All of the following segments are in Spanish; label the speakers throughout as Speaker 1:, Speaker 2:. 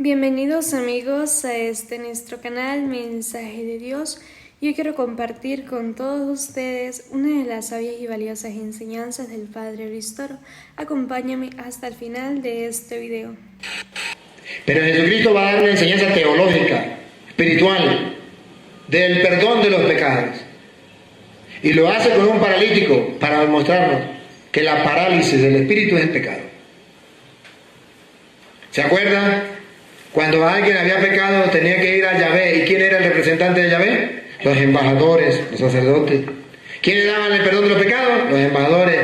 Speaker 1: Bienvenidos amigos a nuestro canal Mensaje de Dios. Yo quiero compartir con todos ustedes una de las sabias y valiosas enseñanzas del Padre Ristoro. Acompáñame hasta el final de este video.
Speaker 2: Pero Jesucristo va a dar una enseñanza teológica, espiritual, del perdón de los pecados. Y lo hace con un paralítico para demostrarnos que la parálisis del espíritu es el pecado. ¿Se acuerdan? Cuando alguien había pecado tenía que ir a Yahvé. ¿Y quién era el representante de Yahvé? Los embajadores, los sacerdotes. ¿Quiénes daban el perdón de los pecados? Los embajadores.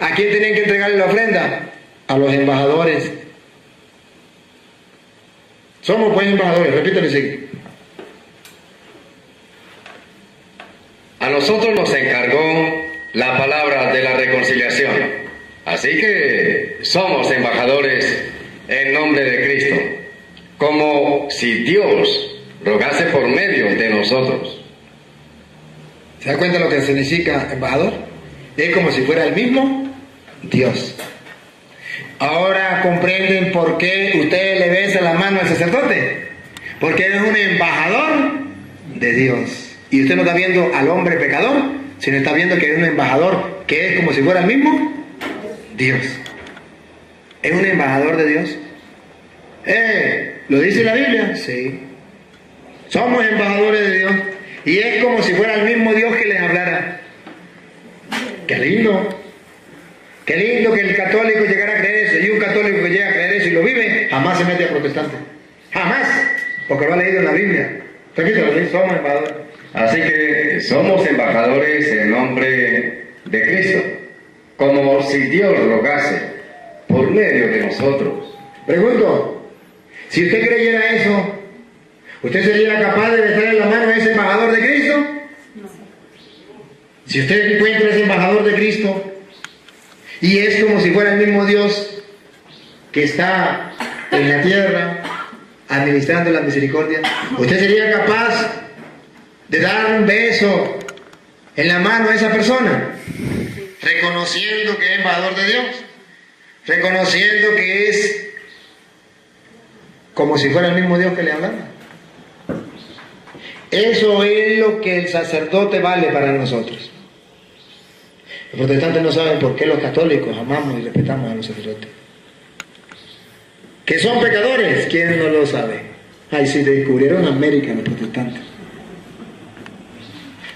Speaker 2: ¿A quién tenían que entregarle la ofrenda? A los embajadores. Somos pues embajadores, repítelo y sigue.
Speaker 3: A nosotros nos encargó la palabra de la reconciliación. Así que somos embajadores en nombre de Cristo, como si Dios rogase por medio de nosotros.
Speaker 2: ¿Se da cuenta lo que significa embajador? Es como si fuera el mismo Dios. Ahora comprenden por qué ustedes le besan la mano al sacerdote. Porque él es un embajador de Dios. Y usted no está viendo al hombre pecador, sino está viendo que es un embajador que es como si fuera el mismo Dios. ¿Es un embajador de Dios? ¿Lo dice la Biblia? Sí. Somos embajadores de Dios. Y es como si fuera el mismo Dios que les hablara. ¡Qué lindo! ¡Qué lindo que el católico llegara a creer eso! Y un católico que llega a creer eso y lo vive, jamás se mete a protestante. ¡Jamás! Porque lo ha leído en la Biblia. Repítelo, somos embajadores.
Speaker 3: Así que somos embajadores en nombre de Cristo, como si Dios rogase por medio de nosotros.
Speaker 2: Pregunto, si usted creyera eso, ¿usted sería capaz de besarle la mano a ese embajador de Cristo? No. Si usted encuentra ese embajador de Cristo y es como si fuera el mismo Dios que está en la tierra administrando la misericordia, ¿usted sería capaz de dar un beso en la mano a esa persona? Reconociendo que es embajador de Dios, reconociendo que es como si fuera el mismo Dios que le hablaba. Eso es lo que el sacerdote vale para nosotros. Los protestantes no saben por qué los católicos amamos y respetamos a los sacerdotes. ¿Que son pecadores? ¿Quién no lo sabe? Ay, si descubrieron América los protestantes.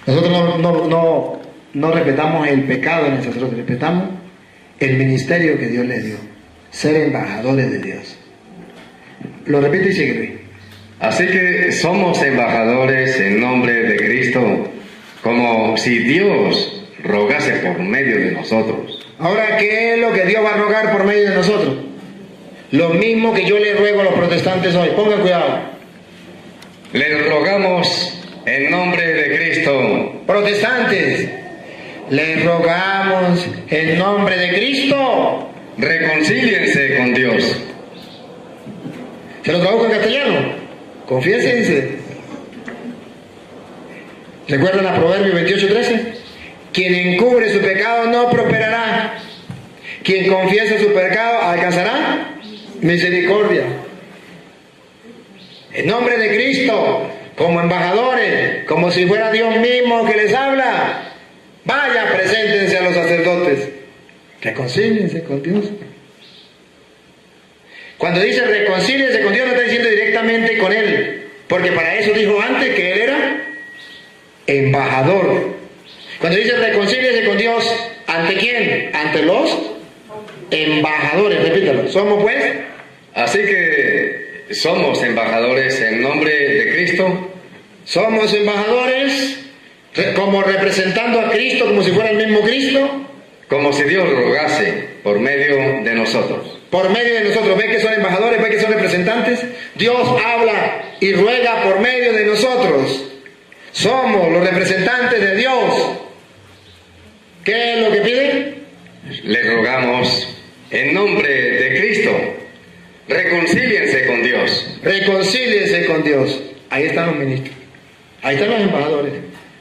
Speaker 2: Nosotros no respetamos el pecado en el sacerdote, respetamos el ministerio que Dios les dio, ser embajadores de Dios. Lo repito y sigue.
Speaker 3: Así que somos embajadores en nombre de Cristo, como si Dios rogase por medio de nosotros.
Speaker 2: Ahora, ¿qué es lo que Dios va a rogar por medio de nosotros? Lo mismo que yo le ruego a los protestantes hoy. Pongan cuidado.
Speaker 3: Les rogamos en nombre de Cristo.
Speaker 2: Protestantes, les rogamos en nombre de Cristo.
Speaker 3: Reconcíliense con Dios.
Speaker 2: ¿Se lo traduzco en castellano? Confiésense. ¿Recuerdan a Proverbios 28:13? Quien encubre su pecado no prosperará. Quien confiesa su pecado alcanzará misericordia. En nombre de Cristo, como embajadores, como si fuera Dios mismo que les habla, vaya, preséntense a los sacerdotes. Reconcíliense con Dios. Cuando dice reconcíliense con Dios, no está diciendo directamente con Él, porque para eso dijo antes que Él era embajador. Cuando dice reconcíliense con Dios, ¿ante quién? Ante los embajadores, repítalo. Somos pues.
Speaker 3: Así que somos embajadores en nombre de Cristo.
Speaker 2: Somos embajadores como representando a Cristo, como si fuera el mismo Cristo.
Speaker 3: Como si Dios rogase por medio de nosotros.
Speaker 2: Por medio de nosotros. ¿Ven que son embajadores? ¿Ven que son representantes? Dios habla y ruega por medio de nosotros. Somos los representantes de Dios. ¿Qué es lo que pide?
Speaker 3: Le rogamos en nombre de Cristo. Reconcíliense con Dios.
Speaker 2: Reconcíliense con Dios. Ahí están los ministros. Ahí están los embajadores.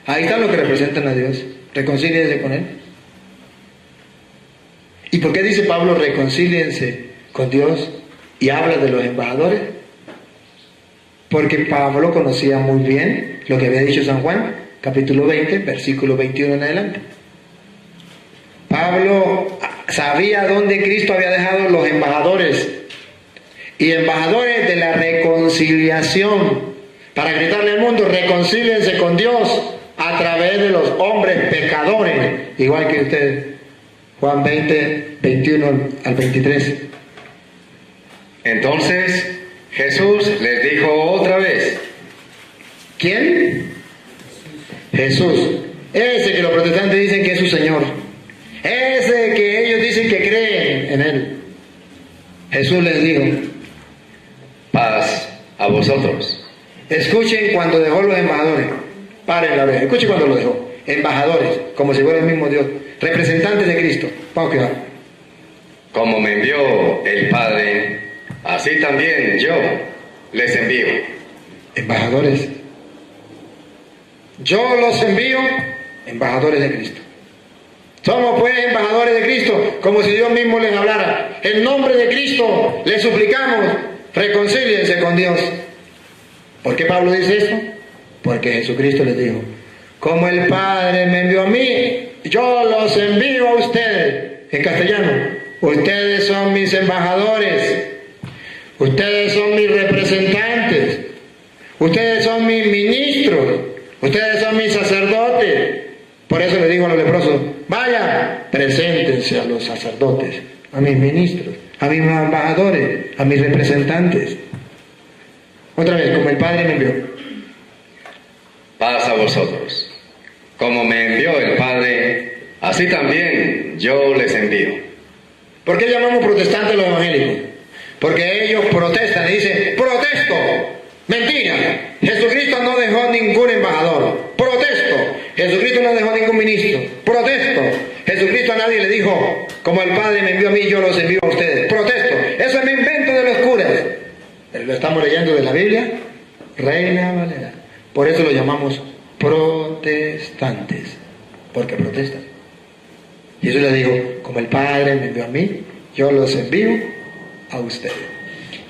Speaker 2: Ahí están los que representan a Dios. Reconcíliense con Él. ¿Y por qué dice Pablo reconcíliense con Dios y habla de los embajadores? porque Pablo conocía muy bien lo que había dicho San Juan, capítulo 20, versículo 21 en adelante. Pablo sabía dónde Cristo había dejado los embajadores, y embajadores de la reconciliación, para gritarle al mundo: reconcíliense con Dios a través de los hombres pecadores, igual que ustedes. Juan 20, 21 al 23.
Speaker 3: Entonces Jesús les dijo otra vez.
Speaker 2: ¿Quién? Jesús. Ese que los protestantes dicen que es su Señor. Ese que ellos dicen que creen en Él. Jesús les dijo:
Speaker 3: paz a vosotros.
Speaker 2: Escuchen cuando dejó los embajadores. Paren la oreja. Escuchen cuando lo dejó. Embajadores, como si fuera el mismo Dios. Representantes de Cristo. Vamos que va.
Speaker 3: Como me envió el Padre, así también yo les envío.
Speaker 2: Embajadores. Yo los envío, embajadores de Cristo. Somos pues embajadores de Cristo, como si Dios mismo les hablara. En nombre de Cristo les suplicamos: reconcíliense con Dios. ¿Por qué Pablo dice esto? Porque Jesucristo les dijo: como el Padre me envió a mí, yo los envío a ustedes. En castellano: ustedes son mis embajadores, ustedes son mis representantes, ustedes son mis ministros, ustedes son mis sacerdotes. Por eso le digo a los leprosos: vaya, preséntense a los sacerdotes, a mis ministros, a mis embajadores, a mis representantes. Otra vez: como el Padre me envió.
Speaker 3: Paz a vosotros. Como me envió el Padre, así también yo les envío.
Speaker 2: ¿Por qué llamamos protestantes a los evangélicos? Porque ellos protestan y dicen: protesto. Mentira. Jesucristo no dejó ningún embajador. Protesto. Jesucristo no dejó ningún ministro. Protesto. Jesucristo a nadie le dijo: como el Padre me envió a mí, yo los envío a ustedes. Protesto. Eso es un invento de los curas. Lo estamos leyendo de la Biblia, Reina Valera. Por eso lo llamamos protestantes, porque protestan. Y eso le digo: como el Padre me envió a mí, yo los envío a ustedes.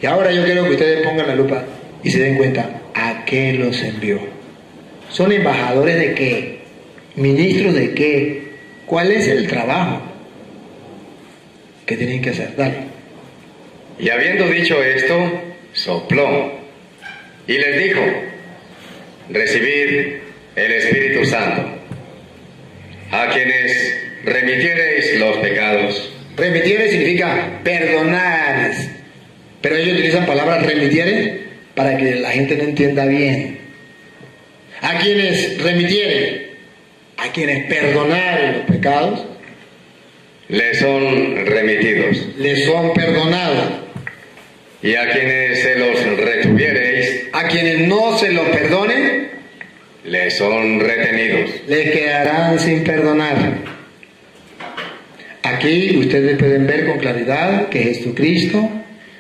Speaker 2: Y ahora yo quiero que ustedes pongan la lupa y se den cuenta a qué los envió. ¿Son embajadores de qué? ¿Ministros de qué? ¿Cuál es el trabajo que tienen que hacer? Dale.
Speaker 3: Y habiendo dicho esto, sopló y les dijo: recibid el Espíritu Santo. A quienes remitiereis los pecados.
Speaker 2: Remitiere significa perdonar, pero ellos utilizan palabras remitiere para que la gente no entienda bien. A quienes remitieren, a quienes perdonaren los pecados,
Speaker 3: les son remitidos.
Speaker 2: les son perdonados.
Speaker 3: Y a quienes se los retuviereis,
Speaker 2: A quienes no se los perdonen,
Speaker 3: les son retenidos.
Speaker 2: les quedarán sin perdonar. Aquí ustedes pueden ver con claridad que Jesucristo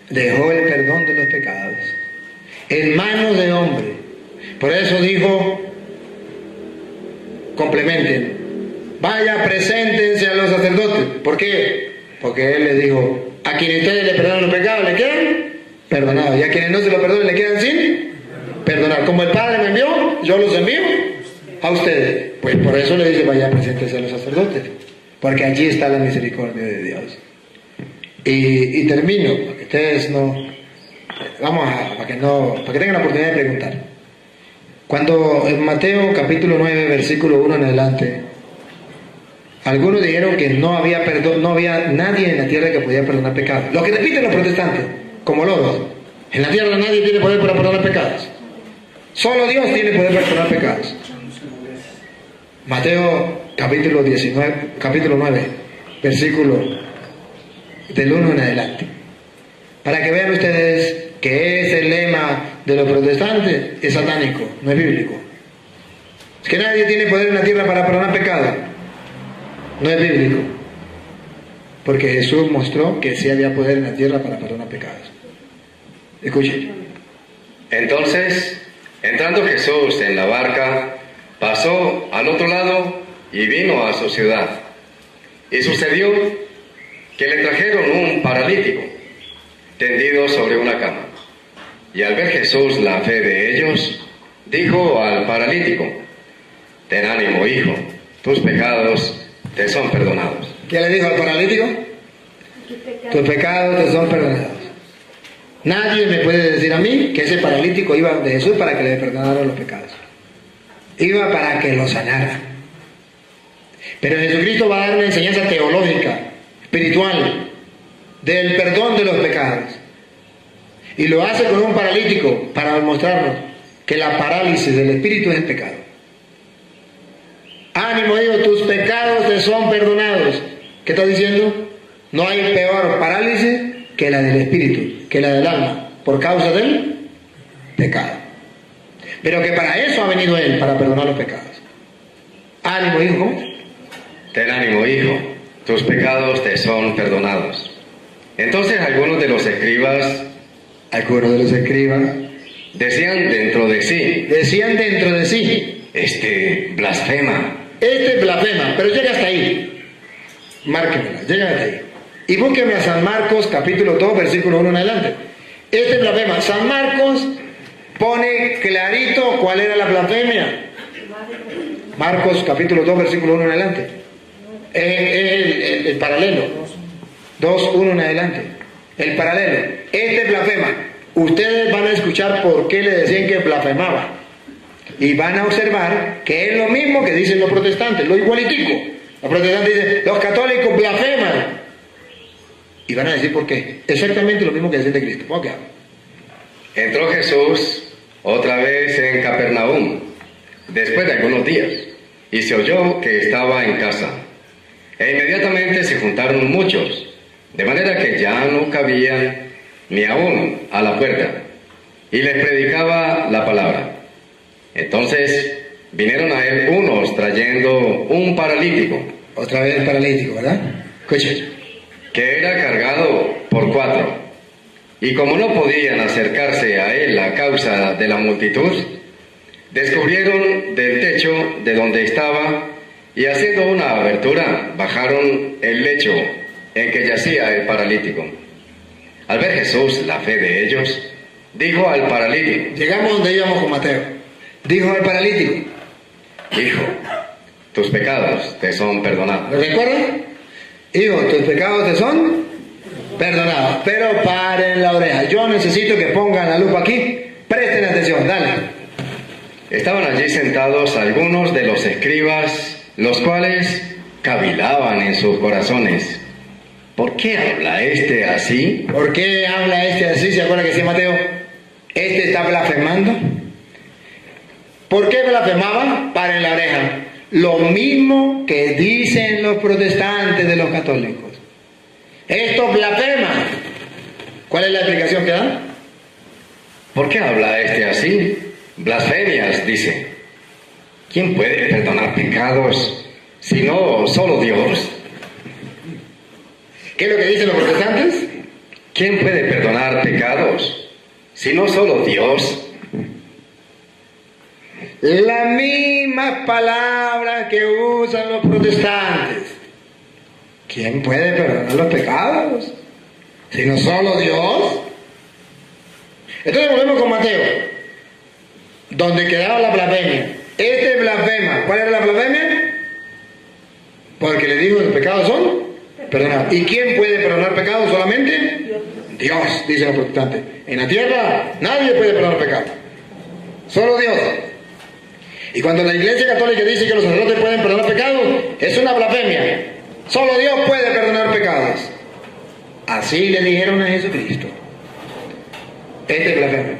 Speaker 2: dejó el perdón de los pecados en manos de hombre. Por eso dijo: complementen, vaya, preséntense a los sacerdotes. ¿Por qué? Porque Él les dijo: a quienes ustedes le perdonan los pecados, le quedan perdonados, y a quienes no se los perdonen, le quedan sin perdonar. Como el Padre me envió, yo los envío a ustedes. Pues por eso le dice: vaya, preséntense a los sacerdotes, porque allí está la misericordia de Dios. Y termino, para que ustedes para que tengan la oportunidad de preguntar. Cuando en Mateo capítulo 9, versículo 1 en adelante, algunos dijeron que no había perdón, no había nadie en la tierra que podía perdonar pecados. Lo que repiten los protestantes, como loros: en la tierra nadie tiene poder para perdonar pecados. Solo Dios tiene poder para perdonar pecados. Mateo capítulo 9, versículo del 1 en adelante. Para que vean ustedes que ese lema de los protestantes es satánico, no es bíblico. Es que nadie tiene poder en la tierra para perdonar pecados. No es bíblico. Porque Jesús mostró que sí había poder en la tierra para perdonar pecados. Escuchen.
Speaker 3: Entonces, entrando Jesús en la barca, pasó al otro lado y vino a su ciudad. Y sucedió que le trajeron un paralítico, tendido sobre una cama. Y al ver Jesús la fe de ellos, dijo al paralítico: ten ánimo, hijo, tus pecados te son perdonados.
Speaker 2: ¿Qué le dijo al paralítico? Tus pecados te son perdonados. Nadie me puede decir a mí que ese paralítico iba de Jesús para que le perdonara los pecados. Iba para que lo sanara. Pero Jesucristo va a dar una enseñanza teológica, espiritual, del perdón de los pecados. Y lo hace con un paralítico para mostrarnos que la parálisis del espíritu es el pecado. Ánimo, hijo, tus pecados te son perdonados. ¿Qué está diciendo? No hay peor parálisis que la del espíritu, que la del alma, por causa del pecado. Pero que para eso ha venido Él, para perdonar los pecados. Ánimo, hijo.
Speaker 3: Ten ánimo, hijo, tus pecados te son perdonados. Entonces algunos de los escribas decían dentro de sí, blasfema.
Speaker 2: Blasfema, pero llega hasta ahí. Márquenmela, llega hasta ahí. Y búsquenme a San Marcos, capítulo 2, versículo 1 en adelante. Blasfema. San Marcos pone clarito cuál era la blasfemia. Marcos, capítulo 2, versículo 1 en adelante. El paralelo. 2, 1 en adelante. El paralelo. Blasfema. Ustedes van a escuchar por qué le decían que blasfemaba. Y van a observar que es lo mismo que dicen los protestantes, lo igualitico. Los protestantes dicen, los católicos blasfeman. Y van a decir por qué. Exactamente lo mismo que dicen de Cristo. ¿Por qué?
Speaker 3: Entró Jesús otra vez en Capernaum, después de algunos días, y se oyó que estaba en casa. E inmediatamente se juntaron muchos, de manera que ya no cabían ni aún a la puerta, y les predicaba la palabra. Entonces vinieron a él unos trayendo un paralítico.
Speaker 2: Otra vez el paralítico, ¿verdad? Escuchen.
Speaker 3: Que era cargado por 4. Y como no podían acercarse a él a causa de la multitud, descubrieron del techo de donde estaba y haciendo una abertura, bajaron el lecho en que yacía el paralítico. Al ver Jesús la fe de ellos, dijo al paralítico.
Speaker 2: Llegamos donde íbamos con Mateo. Dijo al paralítico:
Speaker 3: hijo, tus pecados te son perdonados.
Speaker 2: ¿Lo recuerdan? Hijo, tus pecados te son perdonados. Pero paren la oreja. Yo necesito que pongan la lupa aquí. Presten atención, dale.
Speaker 3: Estaban allí sentados algunos de los escribas, los cuales cavilaban en sus corazones. ¿Por qué habla así?
Speaker 2: ¿Por qué habla así? ¿Se acuerda que decía Mateo? Está blasfemando. ¿Por qué blasfemaba? Paren la oreja. Lo mismo que dicen los protestantes de los católicos. Esto blasfema. ¿Cuál es la explicación que dan?
Speaker 3: ¿Por qué habla así? Blasfemias, dice. ¿Quién puede perdonar pecados sino solo Dios?
Speaker 2: ¿Qué es lo que dicen los protestantes?
Speaker 3: ¿Quién puede perdonar pecados sino solo Dios?
Speaker 2: La misma palabra que usan los protestantes. ¿Quién puede perdonar los pecados sino solo Dios? Entonces volvemos con Mateo, donde quedaba la blasfemia. Blasfema. ¿Cuál era la blasfemia? Porque le dijo: los pecados son perdonados. ¿Y quién puede perdonar pecados? Solamente Dios, dicen los protestantes. En la tierra nadie puede perdonar pecados, solo Dios. Y cuando la Iglesia Católica dice que los sacerdotes pueden perdonar pecados, es una blasfemia. Solo Dios puede perdonar pecados. Así le dijeron a Jesucristo. Es blasfemia.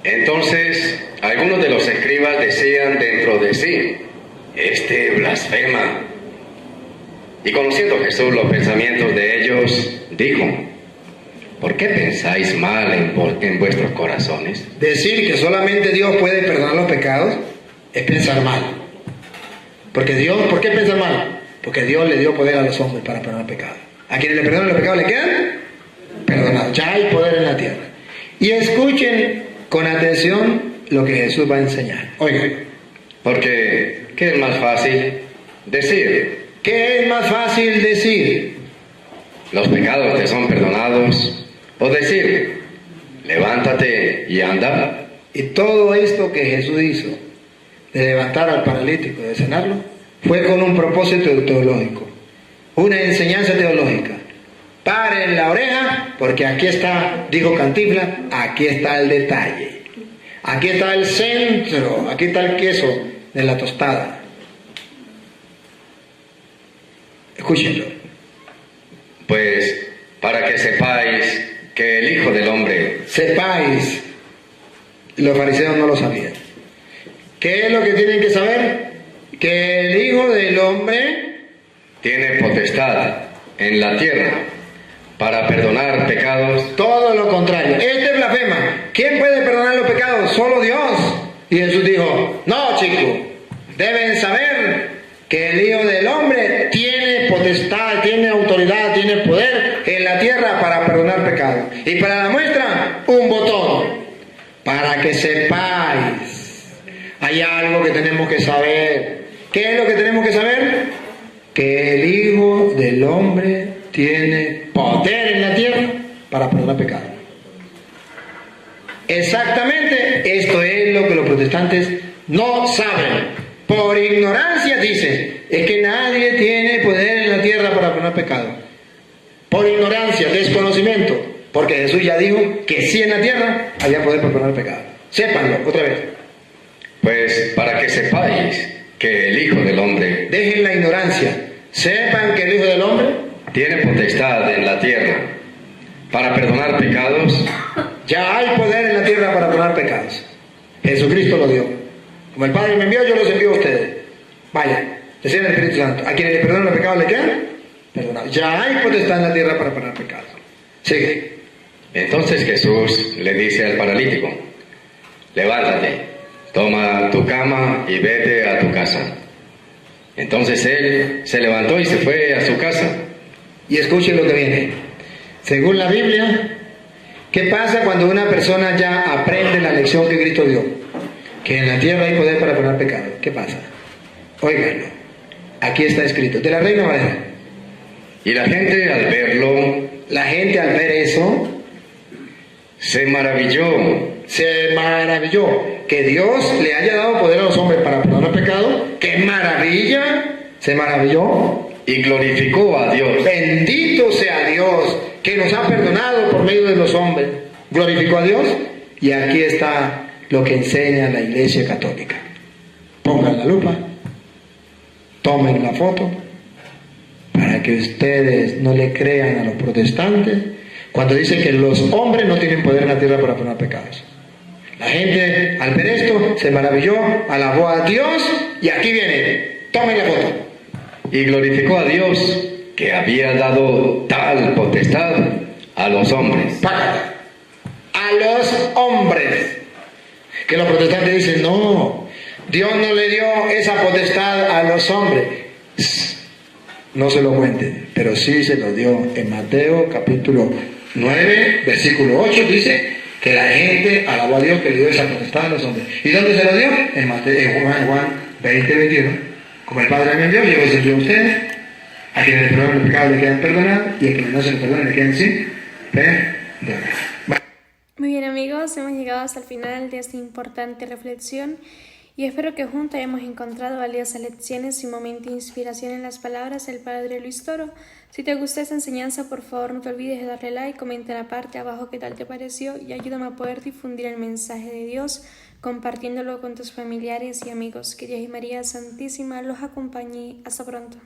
Speaker 3: Entonces algunos de los escribas decían dentro de sí: blasfema. Y conociendo Jesús los pensamientos de ellos, dijo: ¿por qué pensáis mal en vuestros corazones?
Speaker 2: Decir que solamente Dios puede perdonar los pecados es pensar mal. Porque Dios, ¿por qué pensar mal? Porque Dios le dio poder a los hombres para perdonar pecados. A quienes le perdonan los pecados le quedan perdonados. Ya hay poder en la tierra. Y escuchen con atención lo que Jesús va a enseñar. Oigan.
Speaker 3: Porque, ¿qué es más fácil decir?
Speaker 2: ¿Qué es más fácil decir?
Speaker 3: Los pecados te son perdonados. O decir: levántate y anda.
Speaker 2: Y todo esto que Jesús hizo, de levantar al paralítico, de sanarlo, fue con un propósito teológico, una enseñanza teológica. Paren la oreja, porque aquí está, dijo Cantinflas, aquí está el detalle. Aquí está el centro, aquí está el queso de la tostada. Escúchenlo.
Speaker 3: Pues para que sepáis que el Hijo del Hombre,
Speaker 2: Sepáis, los fariseos no lo sabían. ¿Qué es lo que tienen que saber? Que el Hijo del Hombre
Speaker 3: tiene potestad en la tierra para perdonar pecados.
Speaker 2: todo lo contrario. Este blasfema. ¿Quién puede perdonar los pecados? Solo Dios. Y Jesús dijo, no, chicos, deben saber que el Hijo del Hombre tiene potestad, tiene autoridad, tiene poder en la tierra para perdonar pecados. Y para la muestra, un botón. Para que sepáis. Hay algo que tenemos que saber. ¿Qué es lo que tenemos que saber? Que el Hijo del Hombre tiene poder en la tierra para perdonar pecados. Exactamente, esto es lo que los protestantes no saben. Por ignorancia dicen, es que nadie tiene poder en la tierra para perdonar pecados. Por ignorancia, desconocimiento, porque Jesús ya dijo que sí en la tierra había poder para perdonar pecados. Sépanlo, otra vez.
Speaker 3: Pues para que sepáis que el Hijo del Hombre
Speaker 2: Dejen la ignorancia. Sepan que el Hijo del Hombre
Speaker 3: tiene potestad en la tierra para perdonar pecados.
Speaker 2: ya hay poder en la tierra para perdonar pecados. Jesucristo lo dio. Como el Padre me envió, yo los envío a ustedes. Vaya, decía el Espíritu Santo. A quienes le perdonan los pecados le quedan perdonados. Ya hay potestad en la tierra para perdonar pecados. Sigue.
Speaker 3: Entonces Jesús le dice al paralítico, levántate, toma tu cama y vete a tu casa. Entonces él se levantó y se fue a su casa.
Speaker 2: Y escuchen lo que viene. Según la Biblia, ¿qué pasa cuando una persona ya aprende la lección que Cristo dio? Que en la tierra hay poder para perdonar pecados. ¿Qué pasa? Óiganlo. Aquí está escrito. De la Reina Valera.
Speaker 3: Y la gente al verlo
Speaker 2: La gente al ver eso
Speaker 3: se maravilló.
Speaker 2: se maravilló. Que Dios le haya dado poder a los hombres para perdonar pecados. ¡Qué maravilla! Se maravilló.
Speaker 3: Y glorificó a Dios.
Speaker 2: Bendito sea Dios que nos ha perdonado por medio de los hombres. Glorificó a Dios. Y aquí está lo que enseña la Iglesia Católica. Pongan la lupa. Tomen la foto. Para que ustedes no le crean a los protestantes cuando dicen que los hombres no tienen poder en la tierra para perdonar pecados. La gente al ver esto se maravilló, alabó a Dios y aquí viene. Tomen la foto.
Speaker 3: Y glorificó a Dios que había dado tal potestad a los hombres.
Speaker 2: Págala. A los hombres. Que los protestantes dicen, no, Dios no le dio esa potestad a los hombres. No se lo cuenten, pero sí se lo dio en Mateo capítulo 9, versículo 8, dice que la gente alabó a Dios que le dio esa potestad a los hombres. ¿Y dónde se lo dio? En Juan 20, 21. Como el Padre me envió, yo los envío a ustedes. A quienes le perdonan los pecados le quedan perdonados y a quienes no se les perdonan le quedan sin perdonar.
Speaker 1: Muy bien amigos, hemos llegado hasta el final de esta importante reflexión y espero que juntos hayamos encontrado valiosas lecciones y momento de inspiración en las palabras del Padre Luis Toro. Si te gustó esta enseñanza, por favor no te olvides de darle like, comenta en la parte de abajo qué tal te pareció y ayúdame a poder difundir el mensaje de Dios compartiéndolo con tus familiares y amigos. Que Dios y María Santísima los acompañe. Hasta pronto.